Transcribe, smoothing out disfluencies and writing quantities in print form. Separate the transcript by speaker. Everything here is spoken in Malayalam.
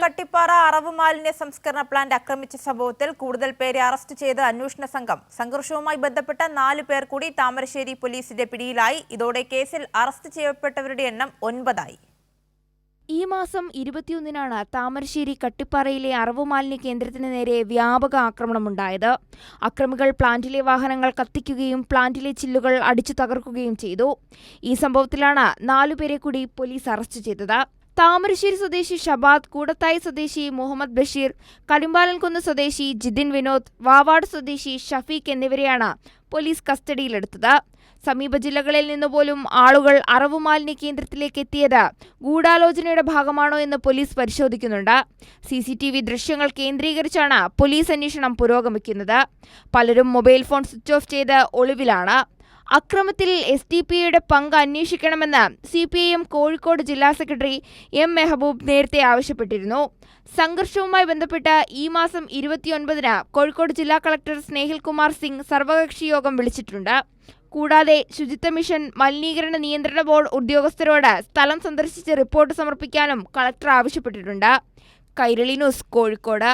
Speaker 1: കട്ടിപ്പാറ അറവ് മാലിന്യ സംസ്കരണ പ്ലാന്റ് ആക്രമിച്ച സംഭവത്തിൽ കൂടുതൽ പേരെ അറസ്റ്റ് ചെയ്ത് അന്വേഷണ സംഘം. സംഘർഷവുമായി ബന്ധപ്പെട്ട 4 പേർ കൂടി താമരശ്ശേരി പോലീസിന്റെ പിടിയിലായി. ഇതോടെ കേസിൽ അറസ്റ്റ് ചെയ്യപ്പെട്ടവരുടെ എണ്ണം 9 ആയി.
Speaker 2: ഈ മാസം 21-നാണ് താമരശ്ശേരി കട്ടിപ്പാറയിലെ അറവ് മാലിന്യ കേന്ദ്രത്തിന് നേരെ വ്യാപക ആക്രമണമുണ്ടായത്. അക്രമികൾ പ്ലാന്റിലെ വാഹനങ്ങൾ കത്തിക്കുകയും പ്ലാന്റിലെ ചില്ലുകൾ അടിച്ചു തകർക്കുകയും ചെയ്തു. ഈ സംഭവത്തിലാണ് 4 പേരെ കൂടി പോലീസ് അറസ്റ്റ് ചെയ്തത്. താമരശ്ശേരി സ്വദേശി ഷബാദ്, കൂടത്തായി സ്വദേശി മുഹമ്മദ് ബഷീർ, കരിമ്പാലൻകുന്ന് സ്വദേശി ജിതിൻ വിനോദ്, വാവാട് സ്വദേശി ഷഫീഖ് എന്നിവരെയാണ് പോലീസ് കസ്റ്റഡിയിലെടുത്തത്. സമീപ ജില്ലകളിൽ നിന്നുപോലും ആളുകൾ അറവ് മാലിന്യ കേന്ദ്രത്തിലേക്ക് എത്തിയത് ഗൂഢാലോചനയുടെ ഭാഗമാണോ എന്ന് പോലീസ് പരിശോധിക്കുന്നുണ്ട്. CCTV ദൃശ്യങ്ങൾ കേന്ദ്രീകരിച്ചാണ് പോലീസ് അന്വേഷണം പുരോഗമിക്കുന്നത്. പലരും മൊബൈൽ ഫോൺ സ്വിച്ച് ഓഫ് ചെയ്ത് ഒളിവിലാണ്. അക്രമത്തിൽ SDPIയുടെ പങ്ക് അന്വേഷിക്കണമെന്ന് CPIM കോഴിക്കോട് ജില്ലാ സെക്രട്ടറി M മെഹബൂബ് നേരത്തെ ആവശ്യപ്പെട്ടിരുന്നു. സംഘർഷവുമായി ബന്ധപ്പെട്ട് ഈ മാസം 29-ന് കോഴിക്കോട് ജില്ലാ കളക്ടർ സ്നേഹിൽ കുമാർ സിംഗ് സർവകക്ഷി യോഗം വിളിച്ചിട്ടുണ്ട്. കൂടാതെ ശുചിത്വ മിഷൻ, മലിനീകരണ നിയന്ത്രണ ബോർഡ് ഉദ്യോഗസ്ഥരോട് സ്ഥലം സന്ദർശിച്ച് റിപ്പോർട്ട് സമർപ്പിക്കാനും കളക്ടർ ആവശ്യപ്പെട്ടിട്ടുണ്ട്. കൈരളി ന്യൂസ്, കോഴിക്കോട്.